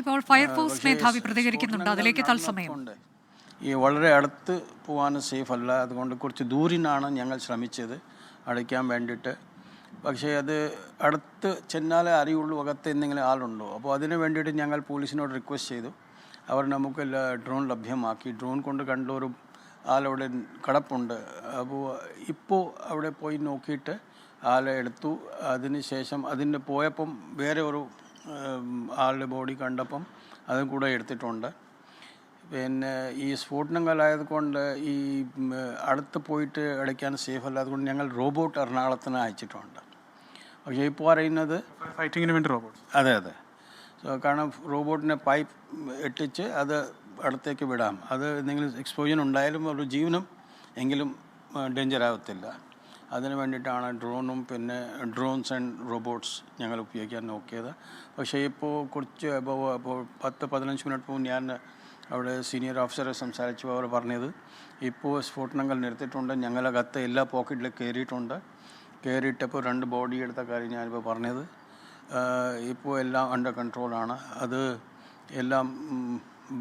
ഇപ്പോൾ ഫയർഫോഴ്സ് മേധാവി പ്രതികരിക്കുന്നുണ്ട്, അതിലേക്ക് തത്സമയം. ഈ വളരെ അടുത്ത് പോകാൻ സേഫ് അല്ല, അതുകൊണ്ട് കുറച്ച് ദൂരിനാണ് ഞങ്ങൾ ശ്രമിച്ചത് അടയ്ക്കാൻ വേണ്ടിയിട്ട്. പക്ഷേ അത് അടുത്ത് ചെന്നാലേ അറിയുള്ളൂ അകത്ത് എന്തെങ്കിലും ആളുണ്ടോ. അപ്പോൾ അതിന് വേണ്ടിയിട്ട് ഞങ്ങൾ പോലീസിനോട് റിക്വസ്റ്റ് ചെയ്തു. അവർ നമുക്ക് ഡ്രോൺ ലഭ്യമാക്കി. ഡ്രോൺ കൊണ്ട് കണ്ടൊരു ആളവിടെ കിടപ്പുണ്ട്. അപ്പോൾ ഇപ്പോൾ അവിടെ പോയി നോക്കിയിട്ട് ആളെ എടുത്തു. അതിന് ശേഷം അതിൻ്റെ പോയപ്പം വേറെ ഒരു ആളുടെ ബോഡി കണ്ടപ്പം അതും കൂടെ എടുത്തിട്ടുണ്ട്. പിന്നെ ഈ സ്ഫോടനങ്ങളായതുകൊണ്ട് ഈ അടുത്ത് പോയിട്ട് അടയ്ക്കാൻ സേഫ് അല്ല, അതുകൊണ്ട് ഞങ്ങൾ റോബോട്ട് എറണാകുളത്തിന് അയച്ചിട്ടുണ്ട്. പക്ഷേ ഇപ്പോൾ അറിയുന്നത് ഫൈറ്റിങ്ങിന് വേണ്ടി റോബോട്ട്. അതെ അതെ. കാരണം റോബോട്ടിനെ പൈപ്പ് ഇട്ടിച്ച് അത് അടുത്തേക്ക് വിടാം. അത് എന്തെങ്കിലും എക്സ്പ്ലോഷൻ ഉണ്ടായാലും ഒരു ജീവനും എങ്കിലും ഡേഞ്ചർ ആവത്തില്ല. അതിന് വേണ്ടിയിട്ടാണ് ഡ്രോണും പിന്നെ ഡ്രോൺസ് ആൻഡ് റോബോട്ട്സ് ഞങ്ങൾ ഉപയോഗിക്കാൻ നോക്കിയത്. പക്ഷേ ഇപ്പോൾ കുറച്ച് ഇപ്പോൾ 10-15 മിനിറ്റ് പോകും ഞാൻ അവിടെ സീനിയർ ഓഫീസറെ സംസാരിച്ചു. അവർ പറഞ്ഞത് ഇപ്പോൾ സ്ഫോടനങ്ങൾ നിർത്തിയിട്ടുണ്ട്, ഞങ്ങളകത്ത് എല്ലാ പോക്കറ്റിലും കയറിയിട്ടപ്പോൾ 2 ബോഡി എടുത്ത കാര്യം ഞാനിപ്പോൾ പറഞ്ഞത്. ഇപ്പോൾ എല്ലാം അണ്ടർ കൺട്രോളാണ്. അത് എല്ലാം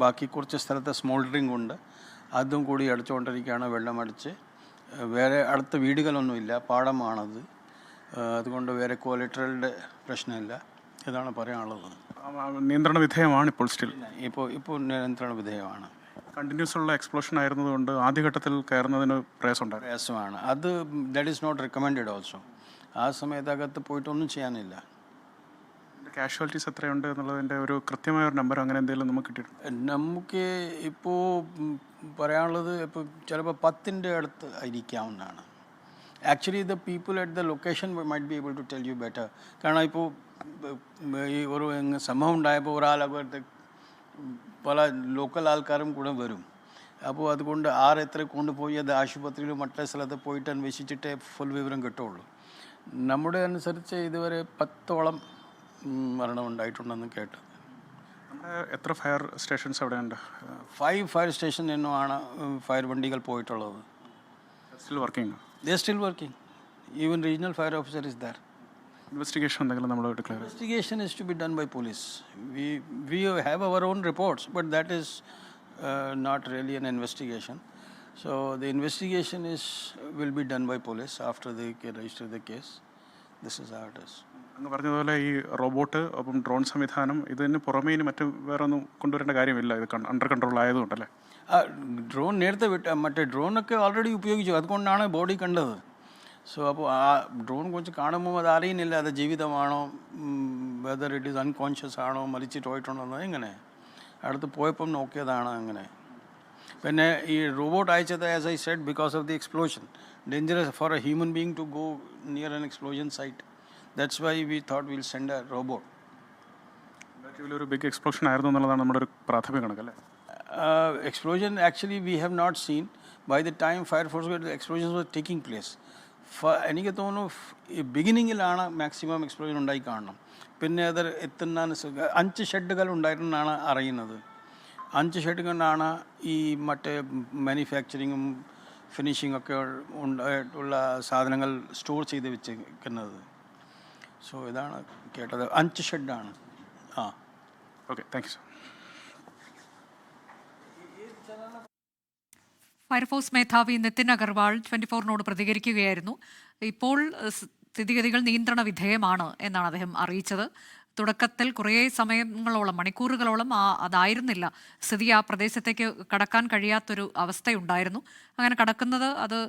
ബാക്കി കുറച്ച് സ്ഥലത്ത് സ്മോൾഡറിങ് ഉണ്ട്, അതും കൂടി അടിച്ചുകൊണ്ടിരിക്കുകയാണ്. വെള്ളമടിച്ച് വേറെ അടുത്ത വീടുകളൊന്നുമില്ല, പാടമാണത്. അതുകൊണ്ട് വേറെ കോലറ്ററലിൻ്റെ പ്രശ്നമില്ല. ഇതാണ് പറയാനുള്ളത്. നിയന്ത്രണ വിധേയമാണ് ഇപ്പോൾ സ്റ്റിൽ ഇപ്പോൾ നിയന്ത്രണ വിധേയമാണ്. കണ്ടിന്യൂസ് ഉള്ള എക്സ്പ്ലോഷൻ ആയിരുന്നതുകൊണ്ട് ആദ്യഘട്ടത്തിൽ കയറുന്നതിന് പ്രയാസമാണ്. അത് that is not recommended also. ആ സമയത്തകത്ത് പോയിട്ടൊന്നും ചെയ്യാനില്ല. കാഷ്വാലിറ്റീസ് എത്രയുണ്ട് എന്നുള്ളതിൻ്റെ ഒരു കൃത്യമായ ഒരു നമ്പർ അങ്ങനെ എന്തെങ്കിലും നമുക്ക് കിട്ടിയിട്ടുണ്ട്? നമുക്ക് ഇപ്പോൾ പറയാനുള്ളത് ഇപ്പോൾ ചിലപ്പോൾ 10ൻ്റെ അടുത്ത് ഇരിക്കാവുന്നതാണ്. Actually the people at the location might be able to tell you better. കാരണം ഇപ്പോൾ ഈ ഒരു സംഭവം ഉണ്ടായപ്പോൾ ഒരാളകത്ത് പല ലോക്കൽ ആൾക്കാരും കൂടെ വരും. അപ്പോൾ അതുകൊണ്ട് എത്ര കൊണ്ടുപോയി അത് ആശുപത്രിയിലും മറ്റേ സ്ഥലത്ത് പോയിട്ട് അന്വേഷിച്ചിട്ടേ ഫുൾ വിവരം കിട്ടുള്ളൂ. നമ്മുടെ അനുസരിച്ച് ഇതുവരെ 10ഓളം മരണം ഉണ്ടായിട്ടുണ്ടെന്ന് കേട്ടത്. എത്ര ഫയർ സ്റ്റേഷൻസ് അവിടെയുണ്ട്? 5 ഫയർ സ്റ്റേഷൻ ആണ് ഫയർ വണ്ടികൾ പോയിട്ടുള്ളത്. They are still working. Even regional fire officer is there. Investigation എന്തെങ്കിലും നമ്മൾ declare? Investigation is to be done by police. We have our own reports, but that is not really an investigation. So the investigation will be done by police after they register the case. This is how it is. അങ്ങ് പറഞ്ഞതുപോലെ ഈ robot ഒപ്പം drone സംവിധാനം ഇതിന് പുറമേ ഇനി മറ്റു വേറെ ഒന്നും കൊണ്ടുവരേണ്ട കാര്യമില്ല, ഇത് അണ്ടർ കൺട്രോൾ ആയതുകൊണ്ടല്ലേ? ഡ്രോൺ നേരത്തെ മറ്റേ ഡ്രോണൊക്കെ ഓൾറെഡി ഉപയോഗിച്ചു, അതുകൊണ്ടാണ് ബോഡി കണ്ടത്. സോ അപ്പോൾ ആ ഡ്രോൺ കുറച്ച് കാണുമ്പോൾ അത് അറിയുന്നില്ല അത് ജീവിതമാണോ, വെദർ ഇറ്റ് ഈസ് അൺകോൺഷ്യസ് ആണോ, മരിച്ചിട്ട് പോയിട്ടുണ്ടോ എന്ന്. ഇങ്ങനെ അടുത്ത് പോയപ്പം നോക്കിയതാണ് അങ്ങനെ. പിന്നെ ഈ റോബോട്ട് അയച്ചത് as I said because of the explosion, dangerous for a human being to go near an explosion site. That's why we thought we'll send a robot. ഒരു ബിഗ് എക്സ്പ്ലോഷൻ ആയിരുന്നു എന്നുള്ളതാണ് നമ്മുടെ ഒരു പ്രാഥമിക കണക്കല്ലേ? Explosion actually we have not seen. By the time fire force the explosions were taking place, എനിക്ക് തോന്നുന്നു ബിഗിനിങ്ങിലാണ് maximum explosion ഉണ്ടായി കാണണം. പിന്നെ അത് എത്തുന്ന 5 ഷെഡുകൾ ഉണ്ടായിരുന്നാണ് അറിയുന്നത്. 5 ഷെഡുകളിലാണ് ഈ മറ്റേ മാനുഫാക്ചറിങ്ങും ഫിനിഷിംഗ് ഒക്കെ ഉള്ള സാധനങ്ങൾ സ്റ്റോർ ചെയ്ത് വെച്ചിരിക്കുന്നത്. സോ ഇതാണ് കേട്ടത്. 5 ഷെഡാണ്. Okay, thank you sir. Fire force മേധാവി നിതിൻ അഗർവാൾ 24നോട് പ്രതികരിക്കുകയായിരുന്നു. ഇപ്പോൾ സ്ഥിതിഗതികൾ നിയന്ത്രണ വിധേയമാണ് എന്നാണ് അദ്ദേഹം അറിയിച്ചത്. തുടക്കത്തിൽ കുറേ സമയങ്ങളോളം, മണിക്കൂറുകളോളം അതായിരുന്നില്ല സ്ഥിതി. ആ പ്രദേശത്തേക്ക് കടക്കാൻ കഴിയാത്തൊരു അവസ്ഥയുണ്ടായിരുന്നു. അങ്ങനെ കടക്കുന്നത് അത്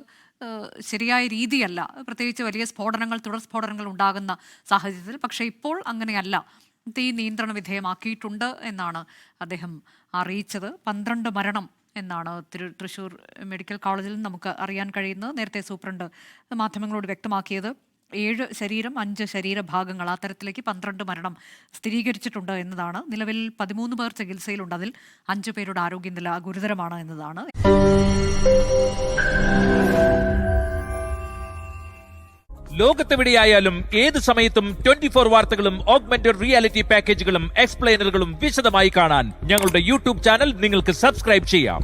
ശരിയായ രീതിയല്ല, പ്രത്യേകിച്ച് വലിയ സ്ഫോടനങ്ങൾ, തുടർ സ്ഫോടനങ്ങൾ ഉണ്ടാകുന്ന സാഹചര്യത്തിൽ. പക്ഷേ ഇപ്പോൾ അങ്ങനെയല്ല, തീ നിയന്ത്രണ വിധേയമാക്കിയിട്ടുണ്ട് എന്നാണ് അദ്ദേഹം അറിയിച്ചത്. 12 മരണം എന്നാണ് തൃശ്ശൂർ മെഡിക്കൽ കോളേജിൽ നമുക്ക് അറിയാൻ കഴിയുന്നത്. നേരത്തെ സൂപ്രണ്ട് മാധ്യമങ്ങളോട് വ്യക്തമാക്കിയത് 7 ശരീരം, 5 ശരീരഭാഗങ്ങൾ, ആ തരത്തിലേക്ക് 12 മരണം സ്ഥിരീകരിച്ചിട്ടുണ്ട് എന്നതാണ്. നിലവിൽ 13 പേർ ചികിത്സയിലുണ്ട്. അതിൽ 5 പേരുടെ ആരോഗ്യനില ഗുരുതരമാണ് എന്നതാണ്. ലോകത്തെവിടെയായാലും ഏത് സമയത്തും 24 വാർത്തകളും ഓഗ്മെന്റഡ് റിയാലിറ്റി പാക്കേജുകളും എക്സ്പ്ലെയിനറുകളും വിശദമായി കാണാൻ ഞങ്ങളുടെ യൂട്യൂബ് ചാനൽ നിങ്ങൾക്ക് സബ്സ്ക്രൈബ് ചെയ്യാം.